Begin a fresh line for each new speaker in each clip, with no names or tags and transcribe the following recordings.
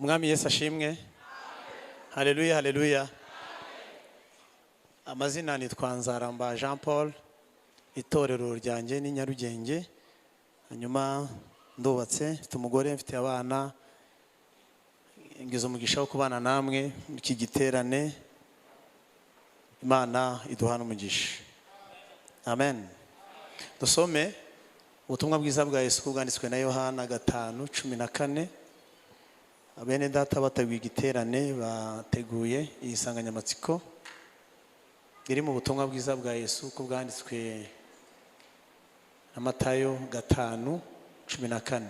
Umwami Yesu ashimwe. Haleluya, haleluya. Amazina nitwa Nzaramba Jean Paul, itorero ryanjye ni Nyarugenge. Hanyuma ndubatse, mfite umugore, mfite abana. Ngize umugisha wo kubana namwe iki giterane. Imana iduhana umugisha. Amen. Dusome ubutumwa bwiza bwa Yesu bwanditswe na Yohana 5:14. Abene data bateguye igiterane bateguye iyi nsanganyamatsiko iri mu butumwa bwiza bwa Yesu ko bwanditswe na Matayo 5:14.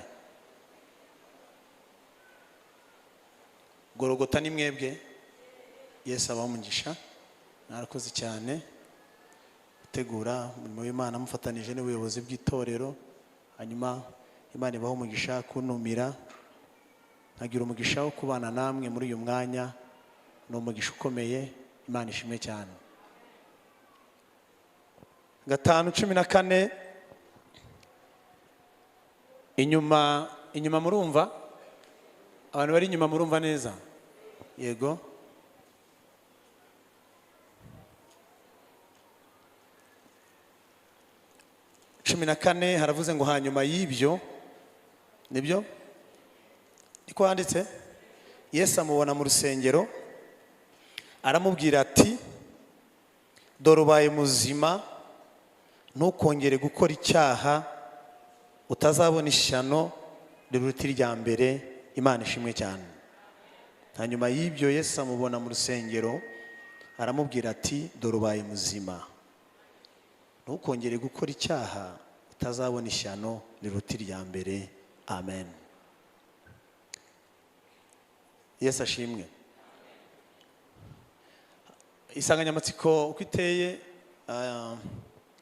Gorogota ni mwebwe, Yesu abamugisha. Narakoze cyane gutegura umurimo w'Imana mufatanije n'ubuyobozi bw'itorero. Hanyuma Imana ibaho umugisha kuntumira, nkagira umugisha wo kubana namwe muri uyu mwanya. Ni umugisha ukomeye, Imana ishimwe cyane. 5:14. Inyuma murumva? Abantu bari inyuma murumva neza? Yego. Cumi na kane haravuze ngo hanyuma y'ibyo, nibyo niko handitse. Yesu amubona mu rusengero aramubwira ati, dore ubaye muzima, ntukongere gukora icyaha, utazabona ishyano riruta irya mbere. Imana ishimwe cyane. Hanyuma y'ibyo Yesu amubona mu rusengero aramubwira ati, dore ubaye muzima, ntukongere gukora icyaha, utazabona ishyano riruta irya mbere. Amen. Yesu ashimwe. Insanganyamatsiko uko iteye,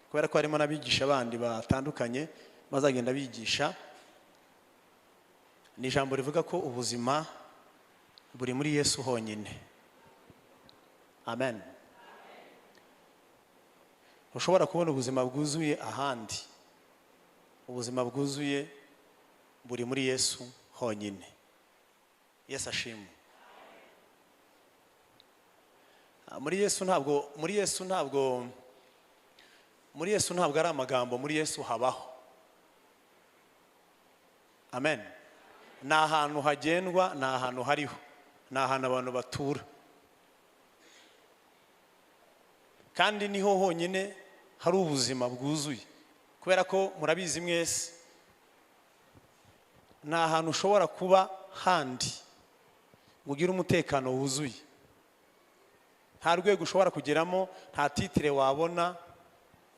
kubera ko harimo n'abigisha abandi batandukanye bazagenda bigisha, ni ijambo rivuga ko ubuzima buri muri Yesu honyine. Amen. Ushobora kubona ubuzima bwuzuye ahandi. Ubuzima bwuzuye buri muri Yesu honyine. Yesu ashimwe. Muri Yesu ntabwo ari amagambo, muri Yesu habaho. Amen. Ni ahantu hagendwa, ni ahantu hariho, ni ahantu abantu batura, kandi niho honyine hari ubuzima bwuzuye. Kubera ko murabizi mwese, ni ahantu ushobora kuba handi ngo ugire umutekano wuzuye. Nta rwego ushobora kugeramo, nta titire wabona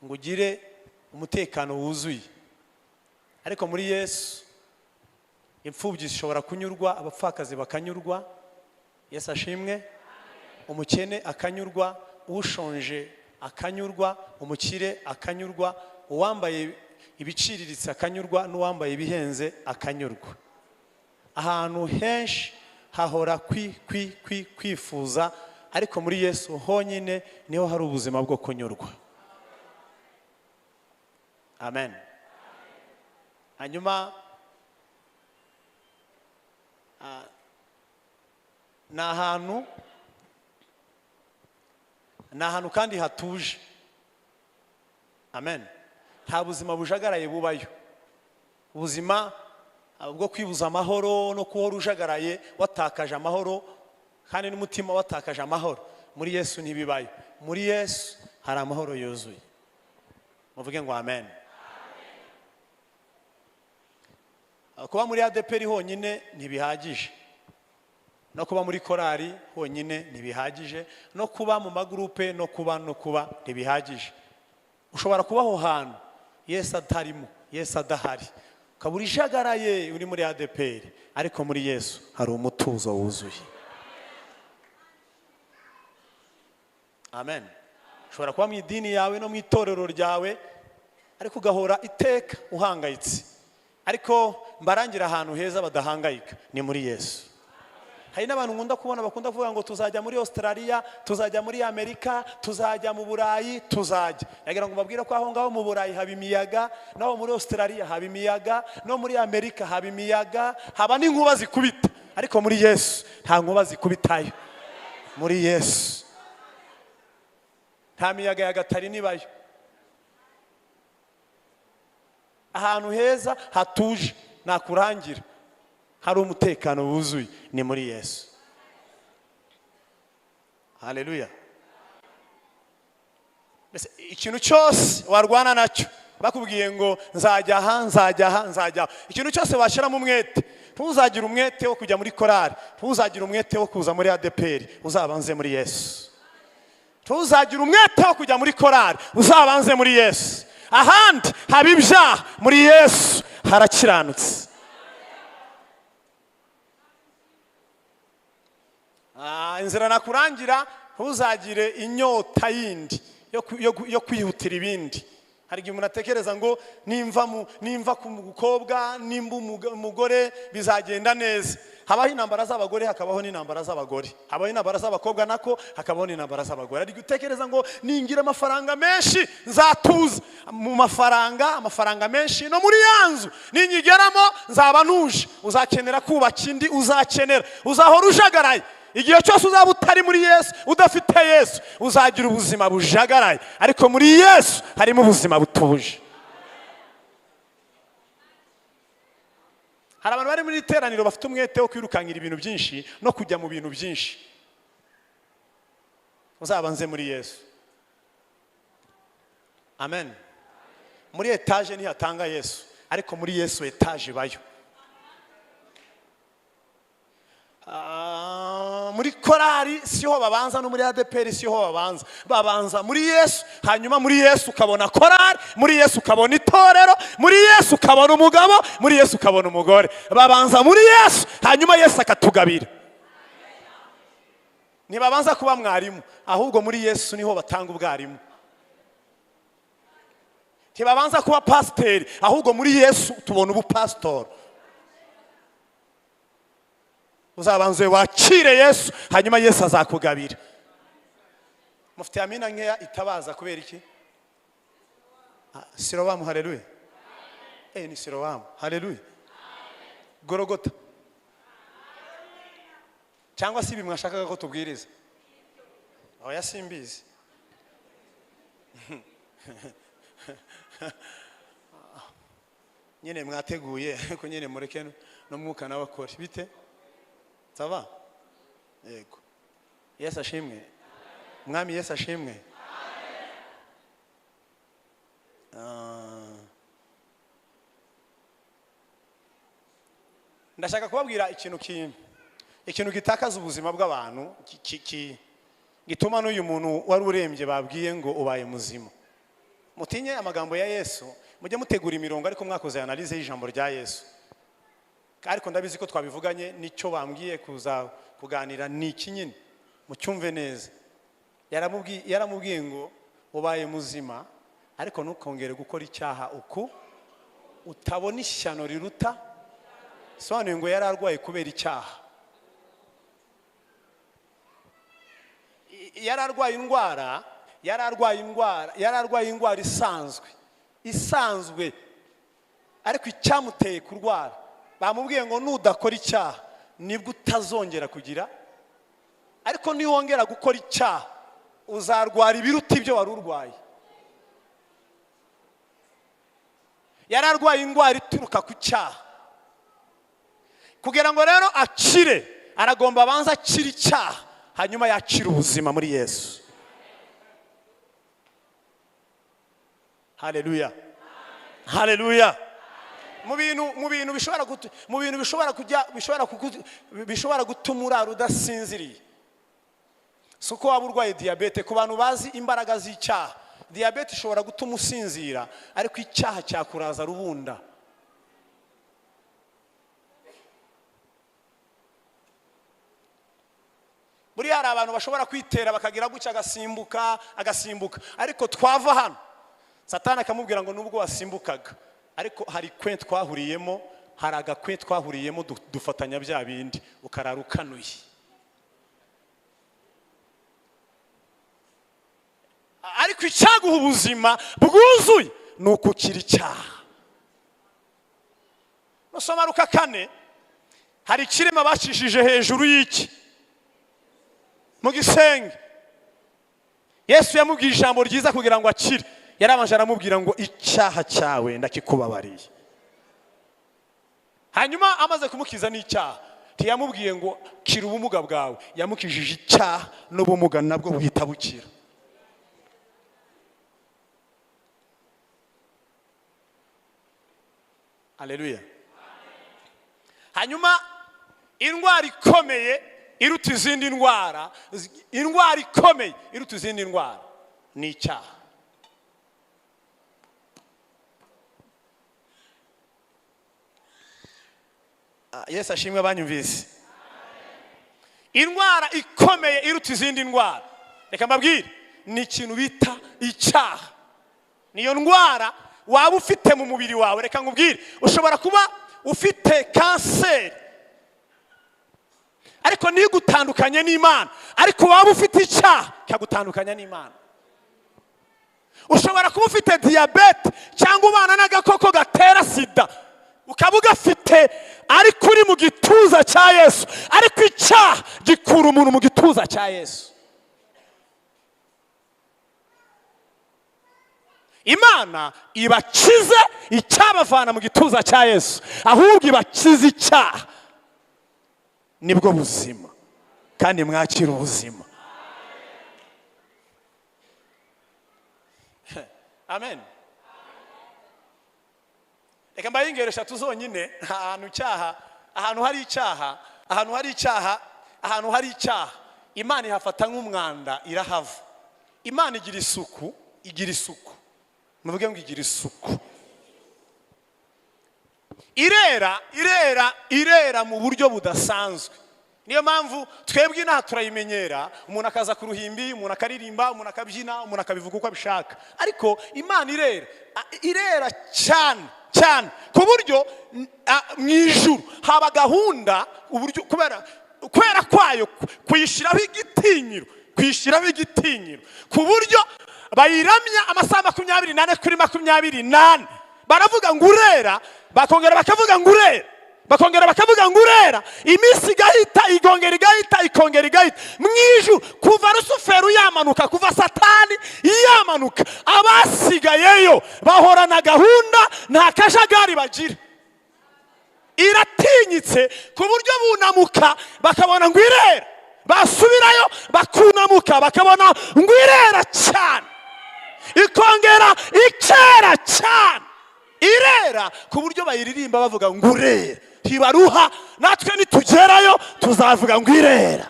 ngo ugire umutekano wuzuye. Ariko muri Yesu imfubyi zishobora kunyurwa, abapfakazi bakanyurwa. Yesu ashimwe. Umukene akanyurwa, ushonje akanyurwa, umukire akanyurwa, uwambaye ibiciriritse akanyurwa, n'uwambaye ibihenze akanyurwa. Ahantu henshi hahora kwifuza, ariko muri Yesu honyine niho hari ubuzima bwo kunyurwa. Amen. Hanyuma ni ahantu kandi hatuje. Amen. Nta buzima bujagaraye bubayo. Ubuzima bwo kwibuza amahoro no kuhora ujagaraye watakaje amahoro, kandi n'umutima watakaje amahoro, muri Yesu ntibibayo. Muri Yesu hari amahoro yuzuye. Muvuge ngo amen. Kuba muri ADPR honyine ntibihagije, no kuba muri korari honyine ntibihagije, no kuba mu magrupe no kuba ntibihagije. Ushobora kuba aho hantu Yesu atarimo, Yesu adahari, ukabura ijagaraye uri muri ADPR, ariko muri Yesu hari umutuzo wuzuye. Amen. Ushobora kuba mu idini yawe no mu itorero ryawe, ariko ugahora iteka uhangayitse, ariko mbarangira ahantu heza badahangayika ni muri Yesu. Hari n'abantu nkunda kubona bakunda kuvuga ngo tuzajya muri Australia, tuzajya muri Amerika, tuzajya mu Burayi, tuzajya. Yagira ngo mbabwire ko aho ngaho mu Burayi haba imiyaga, naho muri Australia haba imiyaga, no muri Amerika haba imiyaga, haba n'inkuba zikubita. ariko muri Yesu nta nkuba zikubitayo. Muri Yesu nta miyaga ya gatari nibayo. Ahantu heza hatuje nakurangira hari umutekano wuzuye ni muri Yesu. Haleluya. Ikintu cyose warwana nacyo bakubwiye ngo nzajya aha. Ikintu cyose washiramo umwete, ntuzagira umwete wo kujya muri korari, ntuzagira umwete wo kuza muri ADPR, uzabanze muri Yesu. Ntuzagira umwete wo kujya muri korari, uzabanze muri Yesu. Ahandi haba ibyaha, muri Yesu harakiranutse. Inzira nakurangira, ntuzagire inyota yindi yo kwihutira ibindi. Hari igihe umuntu atekereza ngo nimva ku mukobwa nimba umugore bizagenda neza. Habaho intambara z'abagore, hakabaho n'intambara z'abagore. Habaho intambara z'abakobwa nako, hakabaho n'intambara z'abagore. Hari igihe utekereza ngo ningira amafaranga menshi nzatuza. Mu amafaranga menshi no muri yanzu ninyigeramo nzaba ntuje. Uzakenera kubaka indi, uzahora ujagaraye. Igihe cyose uzaba utari muri Yesu, udafite Yesu, uzagira ubuzima bujagaraye. Ariko muri Yesu harimo ubuzima butuje. Hari abantu bari muri iteraniro bafite umwete wo kwirukankira ibintu byinshi no kujya mu bintu byinshi. Uzabanze muri Yesu. Amen. Muri etaje ntihatanga Yesu, ariko muri Yesu etaje bayo. Muri korari siho babanza, no muri ADPR siho babanza. Babanza muri Yesu, hanyuma muri Yesu ukabona korari, muri Yesu ukabona itorero, muri Yesu ukabona umugabo, muri Yesu ukabona umugore. Babanza muri Yesu, hanyuma Yesu akatugabira. Ntibabanza kuba mwarimu, ahubwo muri Yesu niho batanga ubwarimu. Ntibabanza kuba pasiteri, ahubwo muri Yesu tubona ubupasitori. Uzabanze wakire Yesu, hanyuma Yesu azakugabira. Mufite amina nkeya itabaza kubera iki? Sirowamu, haleluya. Ni Sirowamu, haleluya. Gorogota. Cyangwa si bimwashakaga ko tubwiriza? Oya simbizi. Nyine mwateguye, ko nyine mureke no mwuka n'abakora. Bite? Sava? Yego. Yesu ashimwe. Mwami Yesu ashimwe. Ndashaka kubabwira ikintu gitakaza ubuzima bw'abantu, gituma n'uyu muntu wari urembye babwiye ngo ubaye muzima. Mutinye amagambo ya Yesu, mujye mutegura imirongo ariko mwakoze analyse y'ijambo rya Yesu. Ariko ndabizi ko twabivuganye nicyo bambwiye kuza kuganira niki nyine mucyumve neza. Yaramubwiye ngo ubaye muzima ariko ntukongere gukora icyaha uku utabona ishyano riruta. Sobanuye ngo yararwaye kubera icyaha. Yararwaye indwara isanzwe ariko icyamuteye kurwara bamubwiye ngo nudakora icyaha nibwo utazongera kugira, ariko niwongera gukora icyaha uzarwara ibiruta ibyo wari urwaye. Yararwaye indwara ituruka ku cyaha. Kugira ngo rero akire, aragomba abanza akira icyaha, hanyuma yakira ubuzima muri Yesu. Haleluya. Haleluya. Mu bintu bishobora gutuma urara udasinziriye. Suko waba urwaye diabete. Ku bantu bazi imbaraga z'icyaha, diabete ishobora gutuma usinzira, ariko icyaha cyakuraza rubunda. Buriya hari abantu bashobora kwitera bakagira gucya agasimbuka, ariko twava hano Satani akamubwira ngo nubwo wasimbukaga, ariko hari kwe twahuriyemo, hari agakwe twahuriyemo dufatanya bya bindi ukarara ukanuye. Ariko icyaguha ubuzima bwuzuye nuko ukira icyaha. Musoma Luka 4 hari ikirema bacishije hejuru y'iki mu gisenge. Yesu yamubwiye ijambo ryiza kugira ngo akire. Yarabanje aramubwira ngo icyaha cyawe ndakikubabariye. Hanyuma amaze kumukiza n'icyaha, ntiyamubwiye ngo kira ubumuga bwawe, yamukijije icyaha n'ubumuga nabwo buhita bukira. Haleluya. Hanyuma indwara ikomeye iruta izindi ndwara, indwara ikomeye iruta izindi ndwara ni icyaha. Yesu ashimwe abanyumvise. Indwara ikomeye iruta izindi ndwara, reka mbabwire, ni ikintu bita icyaha. Niyo ndwara waba ufite mu mubiri wawe. Reka nkubwire, ushobora kuba ufite kanseri ariko ntigutandukanye n'Imana, ariko waba ufite icyaha cyagutandukanya n'Imana. Ushobora kuba ufite diyabete cyangwa ubana n'agakoko gatera sida, ukaba ugafite ariko uri mu gituza cya Yesu, ariko icyaha gikura umuntu mu gituza cya Yesu. Imana ibakize icyabavana mu gituza cya Yesu, ahubwo ibakize icyaha. Nibwo buzima, kandi mwakira ubuzima. Amen. Reka mbayingere eshatu zonyine. Ahantu hari icyaha Imana ihafata nk'umwanda, irahava. Imana igira isuku. Muvuge ngo igira isuku. Irera mu buryo budasanzwe. Niyo mpamvu twebwe inaha turayimenyera, umuntu akaza ku ruhimbi, umuntu akaririmba, umuntu akabyina, umuntu akabivuga uko abishaka. Ariko Imana irera cyane ku buryo mu ijuru haba gahunda, uburyo kubera kwayo kuyishiraho igitinyiro ku buryo bayiramya amasaha 24 kuri 24. Baravuga ngo urera, bakongera bakavuga ngo urera, iminsi igahita ikongera mu ijuru. Kuva Rusufero yamanuka, kuva Satani yamanuka, abasigayeyo bahorana gahunda, nta kajagari bagira. Iratinyitse ku buryo bunamuka bakabona ngo irera, basubirayo bakunamuka bakabona ngo irera cyane, ikongera ikera cyane. Irera ku buryo bayiririmba bavuga ngo urera. Ntibaruha, natwe nitugerayo tuzavuga ngo irera.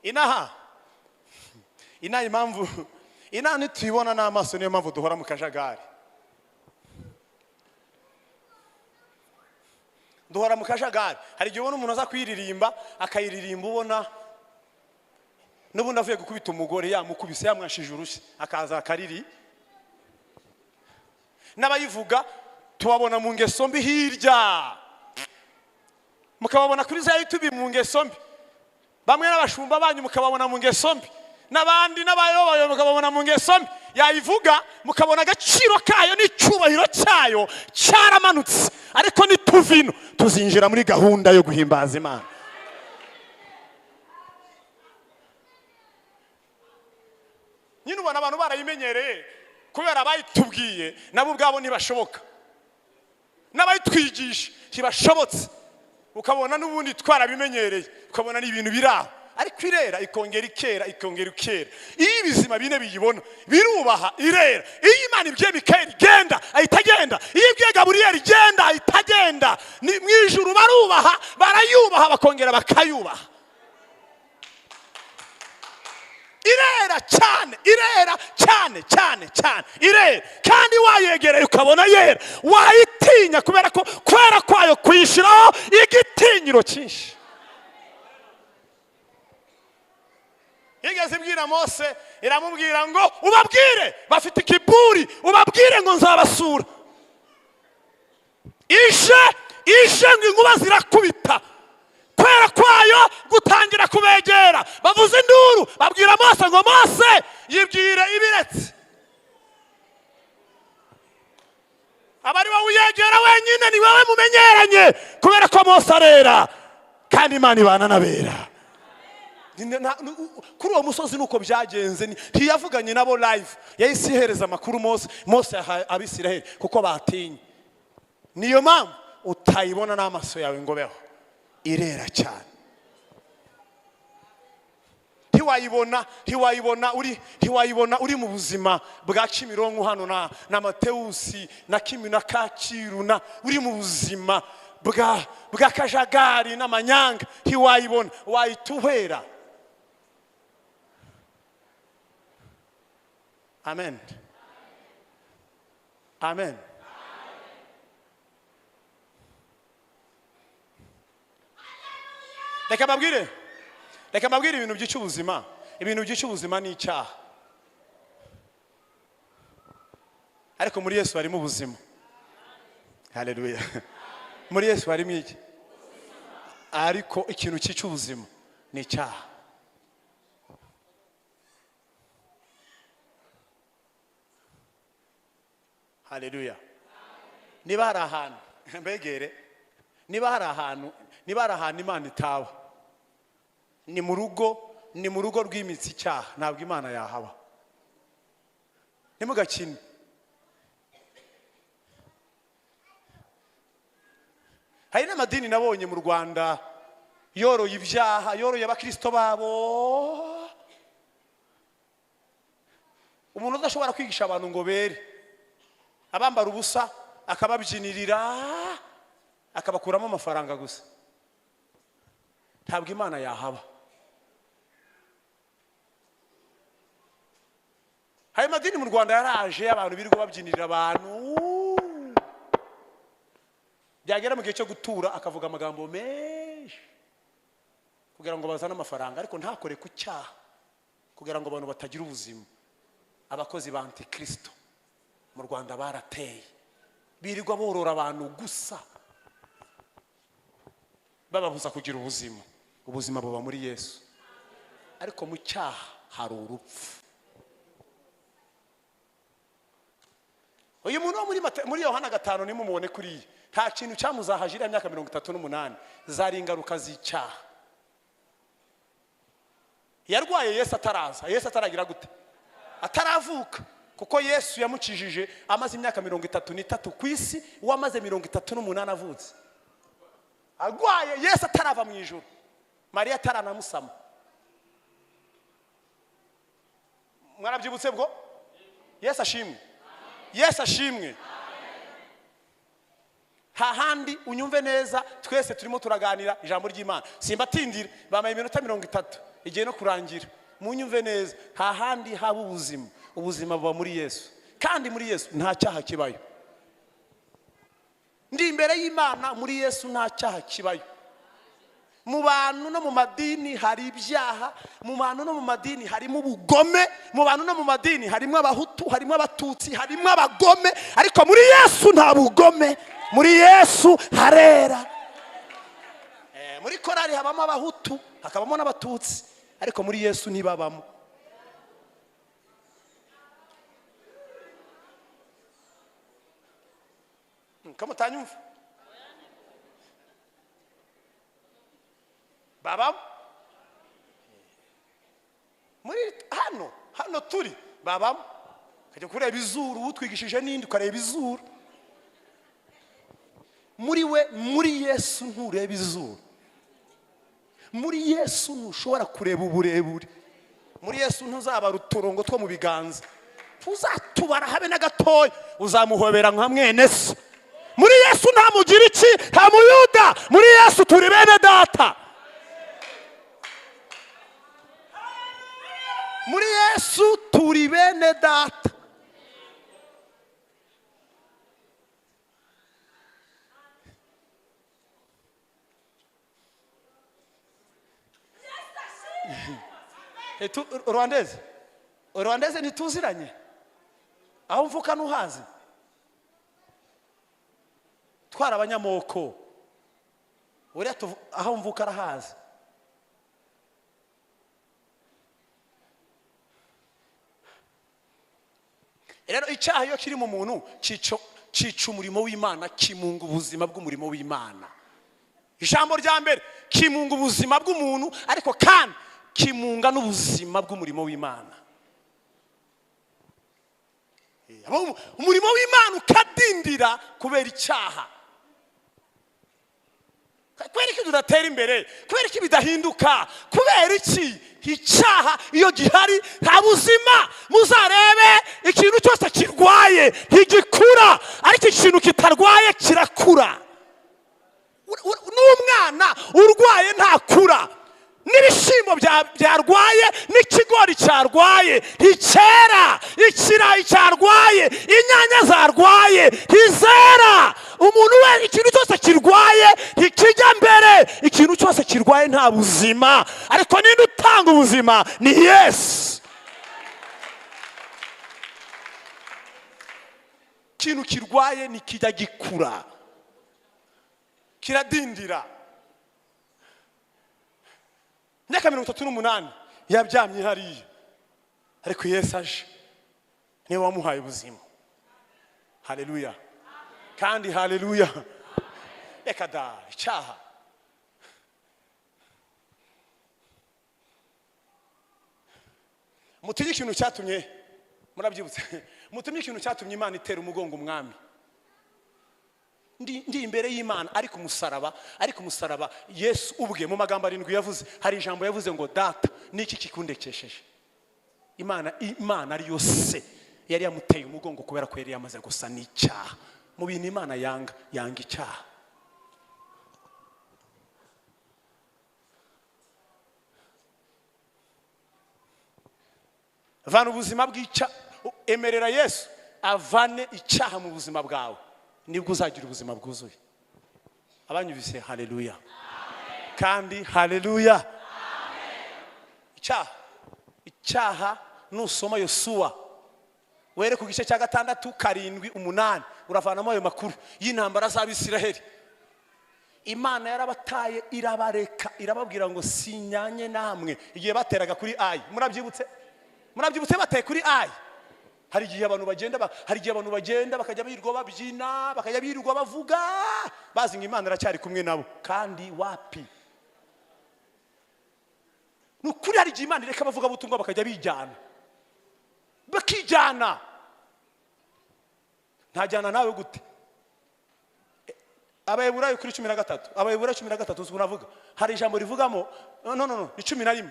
Inaha impamvu ntituyibona n'amaso, niyo mpamvu duhora mu kajagari. Hari igihe ubona umuntu aza kuyiririmba, akayiririmba ubona n'ubundi avuye gukubita umugore, yamukubise yamwashije urushyi, akaza akariri. N'abayivuga tubabona mu ngeso mbi hirya, mukababona kuri za YouTube mu ngeso mbi. Bamwe n'abashumba banyu mukababona mu ngeso mbi, n'abandi n'abayoboye mukababona mu ngeso mbi. Yayivuga mukabona agaciro kayo n'icyubahiro cyayo cyaramanutse, ariko nituvino tuzinjira muri gahunda yo guhimbaza Imana. Nyine ubona abantu barayimenyereye kubera bayitubwiye, nabo ubwabo ntibashoboka, n'abayitwigisha ntibashobotse. Ukabona n'ubundi twarabimenyereye, ukabona n'ibintu biraho. Ariko irera ikongera ikera. Iyo ibizima bine biyibona birubaha irera. Iyo Imana ibwiye Mikayeli genda, ahita agenda. Iyo ibwiye Gaburiyeli genda, ahita agenda. Mu ijuru barayubaha bakongera bakayubaha. Irera cyane. Irera kandi wayegereye ukabona yera, wayitinya kubera kwayo kuyishiraho igitinyiro cyinshi. Yigeze ibwira Mose, iramubwira ngo ubabwire bafite ikiburi, ubabwire ngo nzabasura. Ije ngo inkuba zirakubita, kwera kwayo gutangira kubegera. Bavuze induru, babwira Mose ngo Mose yibwire ibiretse. abari wowe uyegera wenyine ni wowe mumenyeranye kubera ko Mose arera kandi Imana ibana n'abera. Kuri uwo musozi nuko byagenze, ntiyavuganye nabo live, yahise ihereza amakuru Mose abisiraheli kuko batinye. Niyo mpamvu utayibona n'amaso yawe ngo beho, irera cyane. Ntiwayibona uri mu buzima bwa Kimironko hano na Mateusi na Kimi na Kacyiru, uri mu buzima bwa Kajagari n'amanyanga, ntiwayibona, wayituhera. Amen. Amen. Reka mbabwire ibintu by'ubuzima. Ibintu by'ubuzima ni icyaha, ariko muri Yesu harimo ubuzima. Haleluya. Muri Yesu harimo iki? Ariko ikintu cy'ubuzima ni icyaha. Haleluya. Niba hari ahantu mbegere, niba hari ahantu Imana itaba, ni mu rugo rw'imitsi icyaha, ntabwo Imana yahaba. Nimugakine. Hari n'amadini nabonye mu Rwanda yoroye ibyaha, yoroye abakristo babo. Umuntu udashobora kwigisha abantu ngo bere, abambara ubusa akababyinirira akabakuramo amafaranga gusa, ntabwo Imana yahaba. Hari amadini mu Rwanda yaraje, abantu birirwa babyinirira abantu, byagera mu gihe cyo gutura akavuga amagambo menshi kugira ngo bazane amafaranga, ariko ntakore ku cyaha kugira ngo abantu batagira ubuzima. Abakozi ba Kristo mu Rwanda barateye, birirwa borora abantu gusa, bababuza kugira ubuzima. Ubuzima buba muri Yesu, ariko mu cyaha hari urupfu. Uyu muntu wo muri Yohana 5 nimumubone kuriye, nta kintu cyamuzahajira imyaka 38, zari ingaruka z'icyaha. Yarwaye Yesu ataraza, Yesu ataragira gute? Ataravuka, kuko Yesu yamukijije amaze imyaka 33 ku isi, uwamaze 38 avutse. Arwaye Yesu atarava mu ijuru, Mariya ataranamusama. Mwarabyibutse bwo? Yesu ashimwe. Yesu ashimwe. Hahandi unyumve neza, twese turimo turaganira ijambo ry'Imana. Simbatindira, bamaye iminota 30 igiye no kurangira. Munyumve neza, hahandi haba ubuzima. Ubuzima buba muri Yesu, kandi muri Yesu nta cyaha kibayo. Ndi imbere y'Imana, muri Yesu nta cyaha kibayo. Mu bantu no mu madini hari ibyaha, mu bantu no mu madini harimo ubugome, mu bantu no mu madini harimo abahutu, harimo abatutsi, harimo abagome, ariko muri Yesu nta bugome. Muri Yesu harera. Muri korari habamo abahutu, hakabamo n'abatutsi, ariko muri Yesu ntibabamo. Kamutanyumva? Babam? Muri hano turi babam. Kajya kureba izuru, utwigishije n'indi ukareba izuru. Muri Yesu ntureba izuru. Muri Yesu ntushobora kureba uburebure. Muri Yesu ntuzabara uturongo two mu biganza, uzatubara habe na gatoya, uzamuhobera nka mwene se. Muri Yesu nta mugira iki, nta muyuda. Muri Yesu turi bene data. Muri Yesu turi bene data. Rwandeze ntituziranye, aho mvuka ntuhazi. Twara abanyamoko, uriya aho mvuka arahazi. Rero icyaha iyo kiri mu muntu cica umurimo w'Imana, kimunga ubuzima bw'umurimo w'Imana. Ijambo rya mbere kimunga ubuzima bw'umuntu, ariko kandi kimunga n'ubuzima bw'umurimo w'Imana. Umurimo w'Imana ukadindira kubera icyaha. Kubera iki tudatera imbere? Kubera iki bidahinduka? Kubera iki icyaha iyo gihari nta buzima? Muzarebe ikintu cyose kirwaye ntigikura, ariko ikintu kitarwaye kirakura. N'umwana urwaye ntakura, n'ibishimbo byarwaye n'ikigori cyarwaye nticyera, ikirayi cyarwaye, inyanya zarwaye ntizera. Umuntu we ikintu cyose kirwaye ntikijya mbere, ikintu cyose kirwaye nta buzima, ariko ninde utanga ubuzima? Ni Yesu. Ikintu kirwaye nikijya gikura, kiradindira. Myaka 38 yabyamye hariya, ariko Yesu aje niwe wamuhaye ubuzima. Haleluya kandi haleluya. Reka da icyaha mutinye ikintu cyatumye, murabyibutse, mutinye ikintu cyatumye Imana itera umugongo umwami. Ndi imbere y'Imana, ariko umusaraba Yesu ubwe mu magambo 7 yavuze, hari ijambo yavuze ngo data niki kikundekesheje. Imana ari yose yari yamuteye umugongo kubera ko yari yamaze gusa n'icyaha. Mu bintu Imana yanga icyaha. Vana ubuzima bw'icyaha, emerera Yesu avane icyaha mu buzima bwawe, nibwo uzagira ubuzima bwuzuye. Abanyubise haleluya kandi haleluya. Icyaha nusoma Yosuwa were ku gice cya 6, 7, 8 uravanamo ayo makuru y'intambara z'Abisiraheli. Imana yarabataye irabareka, irababwira ngo sinyanye namwe igihe bateraga kuri Ayi. Murabyibutse bateye kuri Ayi. Hari igihe abantu bagenda bakajya birirwa babyina, bakajya birirwa bavuga, bazi ngo Imana iracyari kumwe nabo, kandi wapi? Nukuri hari igihe Imana ireka bavuga butumwa bakajya bijyana, bakijyana. Ntajyana nawe gute? Abayeburayo kuri 13, Abayeburayo 13 uzunavuga, hari ijambo rivugamo no 11.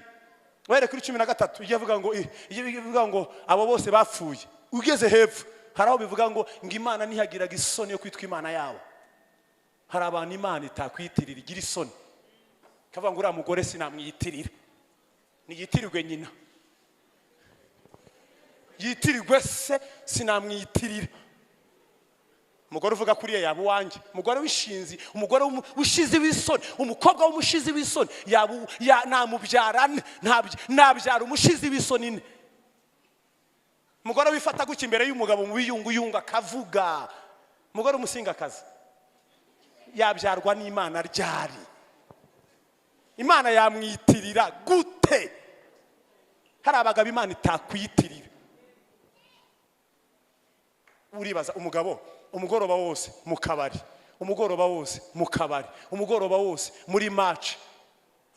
Were kuri 13 ivuga ngo abo bose bapfuye. Ugeze hepfo haraho bivuga ngo Imana ntihagiraga isoni yo kwitwa Imana yabo. Hari abantu Imana itakwiyitirira igira isoni, kavuga ngo uriya mugore sinamwiyitirira, niyitirirwe nyina, yitirirwe se sinamwiyitirira. Umugore uvuga kuri yabo wanjye, umugore wishinzi, umugore ushize w'isoni, umukobwa w'umushizi w'isoni, namubyara nabyara umushizi w'isoni. Umugore wifata guki imbere y'umugabo mu biyunguyunga kavuga, umugore umusingakazi yabyarwa n'Imana ryari? Imana yamwiyitirira gute? Hari abagabo Imana itakwiyitirira. Uribaza umugabo umugoroba wose mu kabari, umugoroba wose mu kabari, umugoroba wose muri match,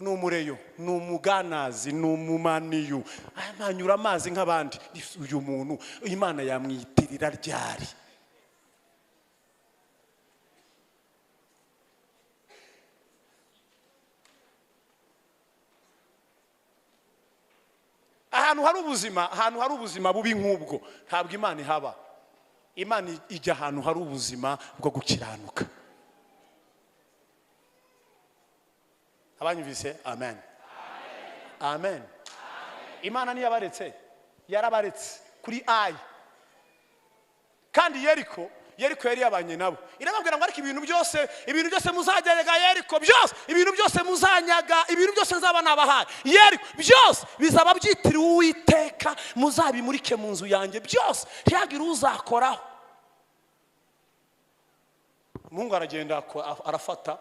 n'umureyo, n'umuganazi, n'umumaniyu, amanyura amazi nk'abandi. Uyu muntu Imana yamwiyitirira ryari? Ahantu hari ubuzima bubi nk'ubwo ntabwo Imana ihaba. Imana ijya ahantu hari ubuzima bwo gukiranuka. Abanyumvise? Amen. Amen. Imana niyabaretse, yarabaretse kuri Ayi. Kandi Yeriko yari yabanye nabo, irababwira ngo ariko ibintu byose muzajyaga Yeriko byose, ibintu byose muzanyaga, ibintu byose nzaba nabahaye Yeriko byose bizaba byitiriwe Uwiteka, muzabimurike mu nzu yanjye byose, ntihagire uzakoraho. Mungu aragenda arafata,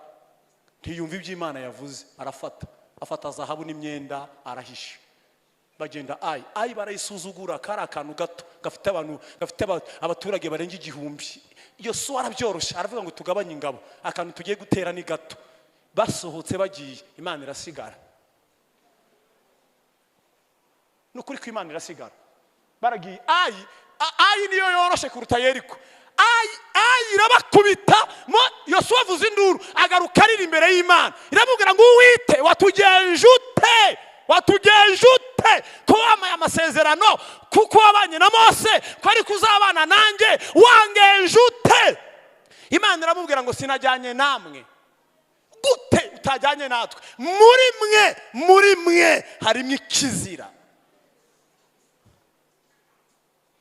ntiyumva iby'Imana yavuze, afata zahabu n'imyenda arahisha. bagenda ayi barayisuzugura, kari akantu gato gafite abaturage barenga 1000. Iyo so arabyoroshye, aravuga ngo tugabanye ingabo, akantu tugiye gutera ni gato. Basohotse bagiye, Imana irasigara. Nukuri ko Imana irasigara. Baragiye ayi niyo yoroshe kuruta Yeriko. Ayi irabakubita, Yosuwa avuza induru, agaruka ari imbere y'Imana. Iramubwira ngo Uwite watugenje ute ko wamaye amasezerano, kuko wabanye na Mose ko ari kuzabana nanjye, wangenje ute? Imana iramubwira ngo sinajyanye namwe. Gute utajyanye natwe? Muri mwe harimo ikizira.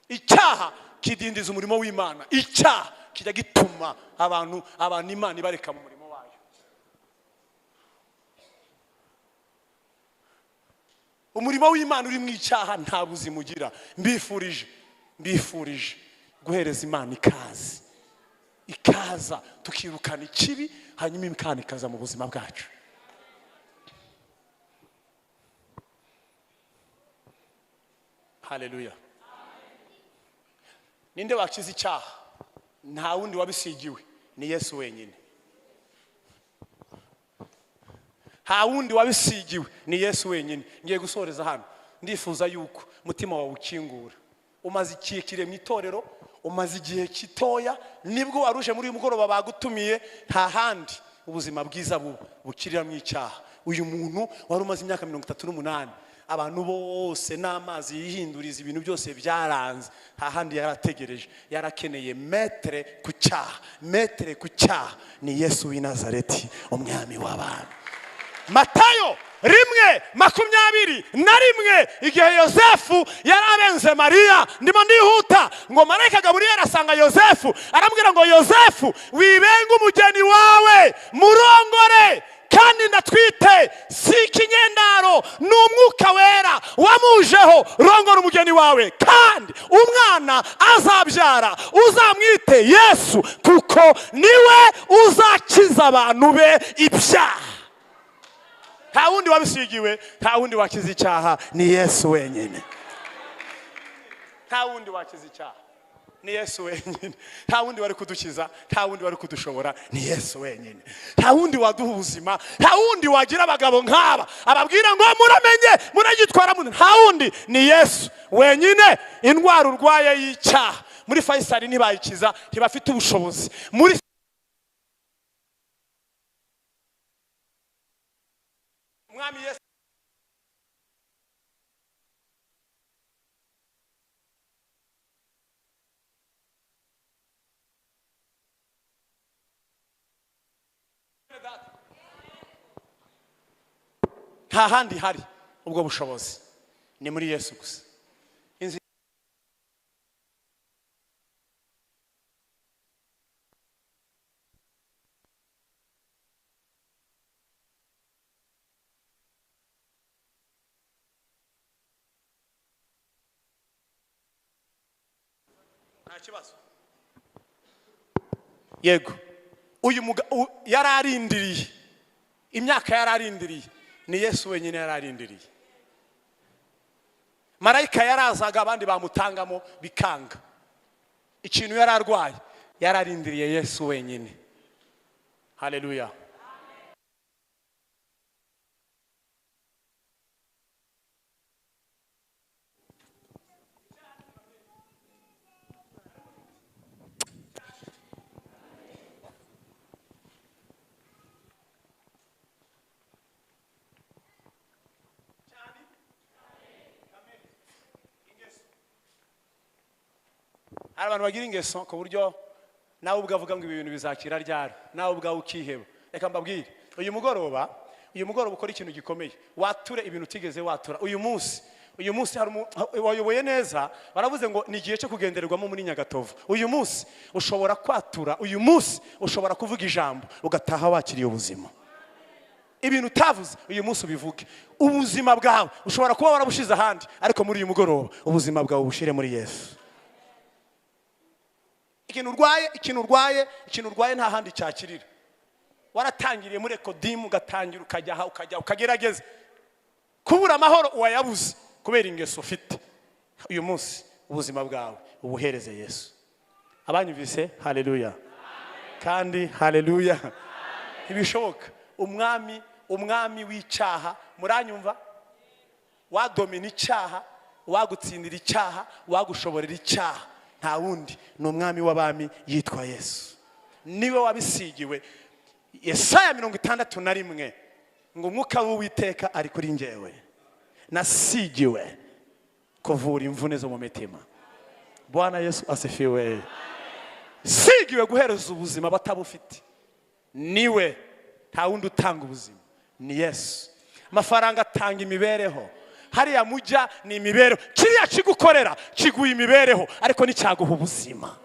Icyaha kidindiza umurimo w'Imana. Icyaha kijya gituma abantu Imana ibareka mu murimo wayo. Umurimo w'Imana uri mu icyaha nta buzima ugira. Mbifurije guhereza Imana ikaza tukirukana ikibi, hanyuma Imana ikaza mu buzima bwacu. Haleluya. Ninde wakiza icyaha? Nta wundi wabisigiwe, ni Yesu wenyine. Nta wundi wabisigiwe, ni Yesu wenyine. Ngiye gusoreza hano, ndifuza yuko mutima wawe ukingura. Umaze igihe kire mu itorero, umaze igihe kitoya, nibwo waruje muri uyu mugoroba bagutumiye, nta handi ubuzima bwiza bukirira mu icyaha. Uyu muntu wari umaze imyaka 38, abantu bose n'amazi yihinduriza, ibintu byose byaranze, nta handi yarategereje, yarakeneye metre ku cyaha, ni Yesu w'i Nazareti, umwami w'abantu. Matayo 1:21, igihe Yosefu yarabenze Mariya, ndimo ndihuta ngo marayika Gaburiyeli asanga Yosefu, aramubwira ngo Yosefu, wibenga umugeni wawe, murongore, kandi ndatwite, si ikinyendaro, n'umwuka wera wamujeho, rongora umugeni wawe, kandi umwana azabyara uzamwite Yesu, kuko niwe uzakiza abantu be ibyaha. Nta wundi wabisigiwe, nta wundi wakiza icyaha, ni Yesu wenyine. Nta wundi wakiza icyaha, ni Yesu wenyine. Nta wundi wari kudukiza, nta wundi wari kudushobora, ni Yesu wenyine. Nta wundi waduha ubuzima, nta wundi wagira abagabo nk'aba ababwira ngo muramenye muragitwara mu, nta wundi, ni Yesu wenyine. Indwara urwaye y'icyaha muri Faisal ntibayikiza, ntibafite ubushobozi. Muri Mwami Yesu nta handi hari ubwo bushobozi, ni muri Yesu gusa. Kibazo yego, uyu yararindiriye imyaka, yararindiriye, ni Yesu wenyine yararindiriye. Marayika yarazaga, abandi bamutangamo bikanga. Ikintu yararwaye, yararindiriye Yesu wenyine. Haleluya. Abantu bagira ingeso ku buryo nawe ubwavuga ngo ibintu bizakira ryari, nawe ubwawe ukiheba. Reka mbabwire, uyu mugoroba ukora ikintu gikomeye, wature ibintu utigeze watura. Uyu munsi hari wayoboye neza, baravuze ngo ni igihe cyo kugendererwamo muri Nyagatovu. Uyu munsi ushobora kwatura, uyu munsi ushobora kuvuga ijambo ugataha wakiriye ubuzima. Ibintu utavuze uyu munsi ubivuge. Ubuzima bwawe ushobora kuba warabushize ahandi, ariko muri uyu mugoroba ubuzima bwawe bushire muri Yesu. Ikintu urwaye nta handi cyakirira. Waratangiriye muri ekodimu, ugatangira ukajya ukagerageza kubura amahoro, uwayabuze kubera ingeso ufite uyu munsi ubuzima bwawe ubuhereze Yesu. Abanyumvise? Haleluya. Kandi haleluya. Ibishoboka umwami w'icyaha, muranyumva? Wadomina icyaha, wagutsindira icyaha, wagushoborera icyaha, nta wundi ni umwami w'abami yitwa Yesu. Niwe wabisigiwe. Yesaya 61 ngo umwuka w'Uwiteka ari kuri njyewe, nasigiwe kuvura imvune zo mu mitima. Bwana Yesu asifiwe. Sigiwe guhereza ubuzima batabufite. Niwe nta wundi utanga ubuzima, ni Yesu. Amafaranga atanga imibereho, hariya mujya ni imibereho. Kiriya kigukorera kiguha imibereho, ariko nicyaguha ubuzima.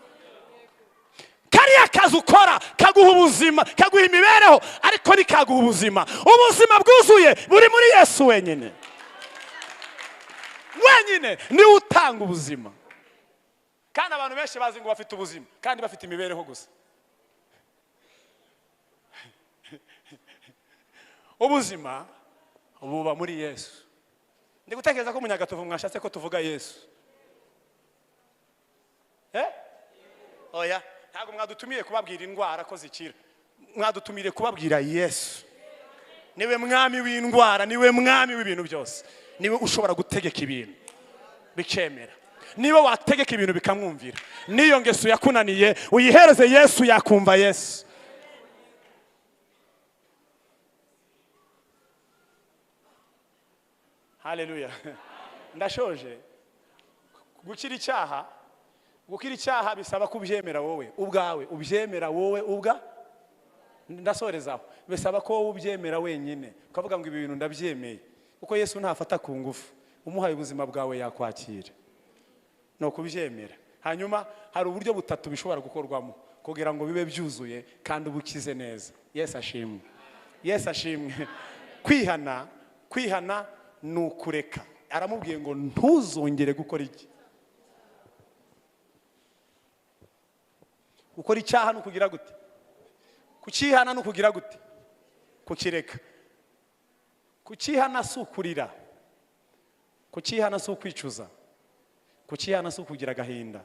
Kariya kazi ukora kaguha ubuzima, kaguha imibereho, ariko nikaguha ubuzima. Ubuzima bwuzuye buri muri Yesu wenyine. Wenyine niwe utanga ubuzima. Kandi abantu benshi bazi ngo bafite ubuzima kandi bafite imibereho gusa. Ubuzima buba muri Yesu. Ndi gutekereza ko Munyagatovu mwashatse ko tuvuga Yesu. Oya, ntabwo mwadutumiye kubabwira indwara ko zikira. Mwadutumire kubabwira Yesu. Niwe mwami w'indwara, niwe mwami w'ibintu byose. Niwe ushobora gutegeka ibintu bikemera. Niwe wategeka ibintu bikamwumvira. Niyo ngeso yakunaniye uyihereze Yesu, yakumva Yesu. Haleluya. Ndashoje. Gukira icyaha bisaba kubyemera wowe ubwawe, ubyemera wowe ubwa. Ndasorezaho, bisaba ko wowe ubyemera wenyine, ukavuga ngo ibi bintu ndabyemeye. Kuko Yesu ntafata ku ngufu, umuhaye ubuzima bwawe yakwakira. No kubyemera. Hanyuma hari uburyo butatu bishobora gukorwamo kugira ngo bibe byuzuye kandi ubukize neza. Yesu ashimwe. Yesu ashimwe. Kwihana nukureka. Aramubwiye ngo ntuzongere gukora iki. Gukora icyaha nukugira gute? Kucyihana nukugira gute? Kukireka. Kucyihana si ukurira. Kucyihana si ukwicuza. Kucyihana si ukugira agahinda.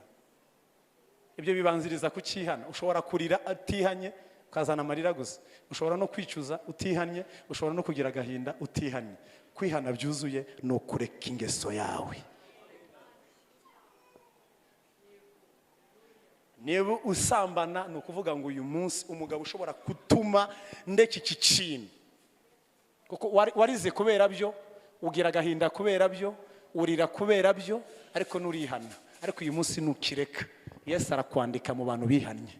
Ibyo bibanziriza kucyihana. Ushobora kurira atihanye ukazana amarira gusa. Ushobora no kwicuza utihanye, ushobora no kugira agahinda utihanye. Kwihana byuzuye no kureka ingeso yawe. Niba usambana no kuvuga ngo uyu munsi umugabo ushobora gutuma ndeki iki kintu. Kuko warize kubera byo, ugira agahinda kubera byo, urira kubera byo, ariko nurihana. Ariko uyu munsi nukireka, Yesu arakwandika mu bantu bihannye.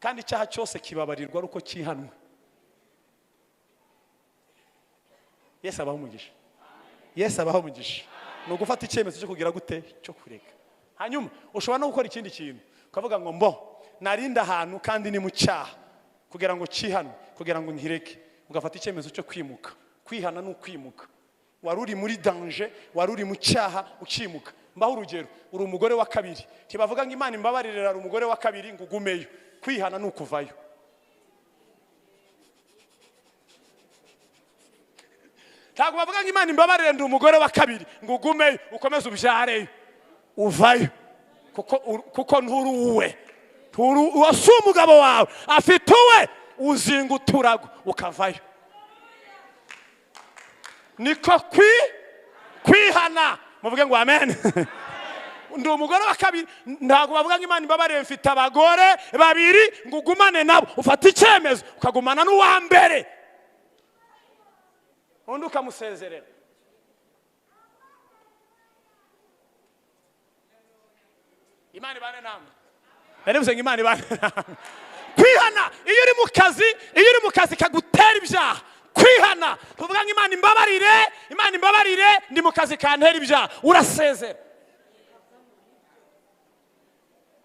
Kandi icyaha cyose kibabarirwa uko cyihanwe. Yesu abaho umugisha. Yesu abaho umugisha. No gufata icyemezo cyo kugira gute, cyo kureka. Hanyuma ushobora no gukora ikindi kintu, ukavuga ngo mbo narinda ahantu kandi ni mu cyaha kugira ngo cyihanwe, kugira ngo nkireke. Ugafata icyemezo cyo kwimuka. Kwihana no kwimuka. Waruri muri danger, waruri mu cyaha ukimuka. Mbaho urugero, uri umugore wa kabiri. Tibavuga ngo Imana imbabarire ari umugore wa kabiri ngo ugumeyo. Kwihana no kuvayo. Ntabwo bavuga ngo Imana imbabarire ndi umugore wa kabiri ngo ugumeyo ukomeze ubyareyo. Uvayo. Kuko nturi uwe. Wasi umugabo wawe afite uwe, uzinga uturago ukavayo. Niko kwihana. Muvuge ngo amen. Ndi umugore wa kabiri. Ntabwo bavuga ngo Imana imbabarire mfite abagore babiri ngo ugumane nabo. Ufata icyemezo ukagumana n'uwa mbere, undi ukamusezerera. Imana ibane namwe. Narivuze ngo Imana ibane namwe. Kwihana iyo uri mu kazi kagutera ibyaha. Kwihana tuvuga ngo Imana imbabarire ndi mu kazi kantera ibyaha, urasezera.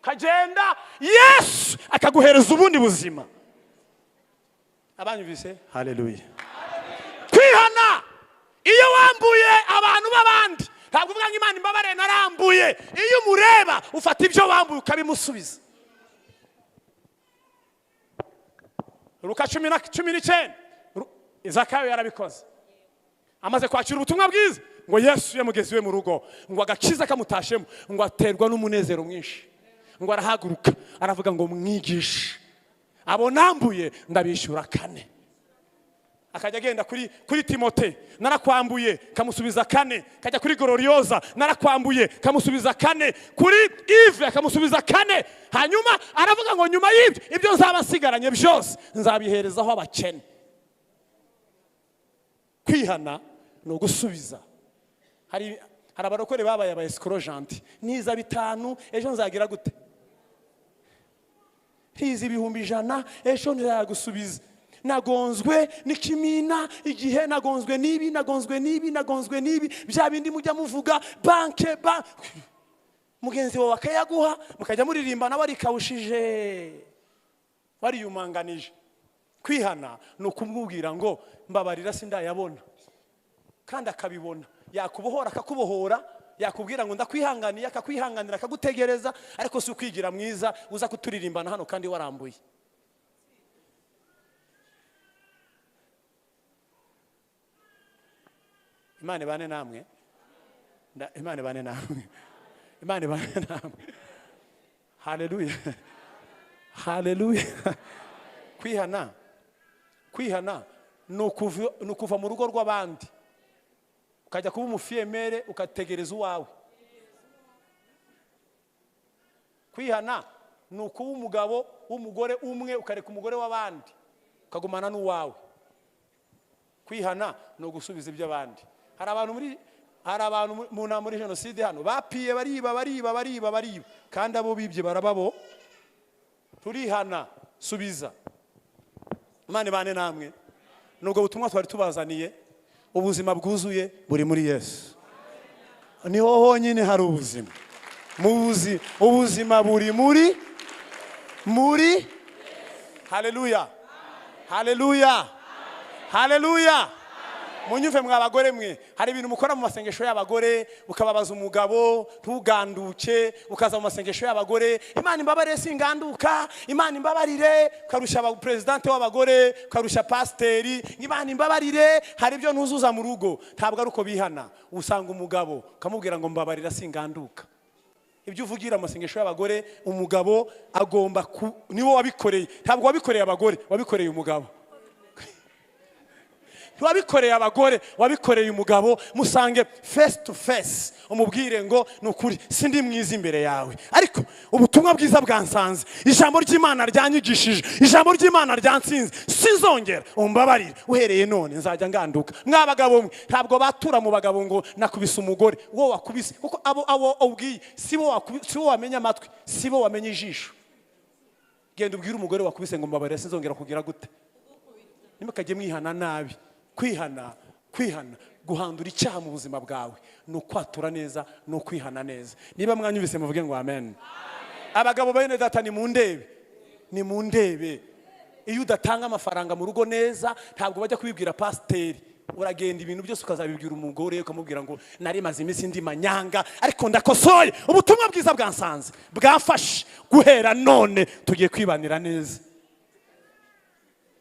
Kagenda Yesu akaguhereza ubundi buzima. Abanyumvise? Haleluya. Kwihana iyo wambuye abantu b'abandi. Ntabwo uvuga ngo Imana imbabarire narambuye. Iyo umureba ufata ibyo wambuye ukabimusubiza. Luka 10:19 Zakayo yarabikoze. amaze kwakira ubutumwa bwiza ngo Yesu yamugeze iwe mu rugo, ngo agakiza kamutashemo, ngo aterwa n'umunezero mwinshi, ngo arahaguruka aravuga ngo mwigishe abo nambuye ndabishyura 4. akajya agenda kuri Timote, narakwambuye kamusubiza 4. kajya kuri Gloriosa, narakwambuye kamusubiza 4. kuri Yves akamusubiza 4. hanyuma aravuga ngo nyuma y'ibyo ibyo nzaba nsigaranye byose nzabiherezaho abakene. Kwihana no gusubiza. Hari abarokore babaye aba escrojanti, niza 5 ejo nzagira gute, hizi 100 ejo nzagusubiza. Nagonzwe n'ikimina igihe nagonzwe n'ibi bya bindi mujya muvuga banke mugenzi wawe akayaguha mukajya muririmba nawe arikawushije wariyumanganije. Kwihana no kumubwira ngo mbabarira sindayabona, kandi akabibona, yakubohora akakubohora, yakubwira ngo ndakwihanganiye akakwihanganira akagutegereza, ariko si ukwigira mwiza uza kuturirimbana hano kandi warambuye. Imana bane namwe, Imana bane namwe, Imana bane namwe. Haleluya, haleluya. Kwihana nukuva mu rugo rw'abandi ukajya kuba umufiyemere ukategereza uwawe. Kwihana nukuba umugabo w'umugore umwe ukareka umugore w'abandi ukagumana n'uwawe. Kwihana no gusubiza iby'abandi. Hari abantu muri jenoside hano bapiye bariba kandi abo bibye barababo. Turihana, subiza. Imana bane namwe. Nubwo butumwa twari tubazaniye, ubuzima bwuzuye buri muri Yesu. Niho honyine hari ubuzima. Ubuzima buri muri. Haleluya, haleluya, haleluya. Munyuve mwabagore mwe, hari ibintu mukora mu masengesho y'abagore ukababaza umugabo ntuganduke, ukaza mu masengesho y'abagore Imana imbabarire singanduka, Imana imbabarire, karusha aba president w'abagore, karusha pasteri, Imana imbabarire. Hari ibyo ntuzuza mu rugo, ntabwo ari uko bihana. Usanga umugabo kamubwira ngo mbabarira singanduka. Ibyo uvugira mu masengesho y'abagore umugabo agomba niwo wabikoreye, ntabwo wabikoreye abagore, wabikoreye umugabo. Wabikoreye abagore, wabikoreye umugabo. Musange face to face, umubwire ngo nukuri sindi mwiza imbere yawe, ariko ubutumwa bwiza bwansanze, ijambo ry'Imana ryanyigishije, ijambo ry'Imana ryansinze, sinzongera, umbabarire uhereye none nzajya nganduka. Mwabagabo mwe ntabwo batura mu bagabo ngo nakubise umugore, wo wakubise, kuko abo ubwiye sibo wamenya amatwi, sibo wamenya ijisho. Genda ubwire umugore wakubise ngo mbabarire sinzongera kugira gute. Nimukajye mwihana nabi. Kwihana guhandura icyaha mu buzima bwawe no kwatura neza no kwihana neza. Niba mwanyubise muvuge ngo amen. Abagabo bene data ni mundebe. Iyo udatanga amafaranga mu rugo neza ntabwo bajya kubibwira pasteri. Uragenda ibintu byose ukazabibwira umugore ukamubwira ngo nari maze iminsi ndi manyanga, ariko ndakosoye, ubutumwa bwiza bwansanze bwafashe, guhera none tugiye kwibanira neza.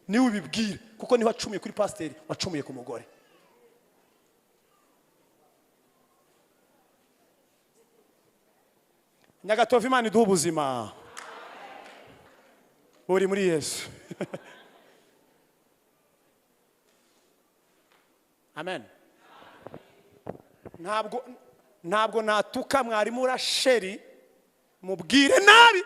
Niwe ubibwira, kuko niho wacumuye kuri pasteri, wacumuye ku mugore. Nyagatova Imana iduha ubuzima buri muri Yesu. Amen. Ntabwo natuka mwarimu Rasheli mubwire nabi.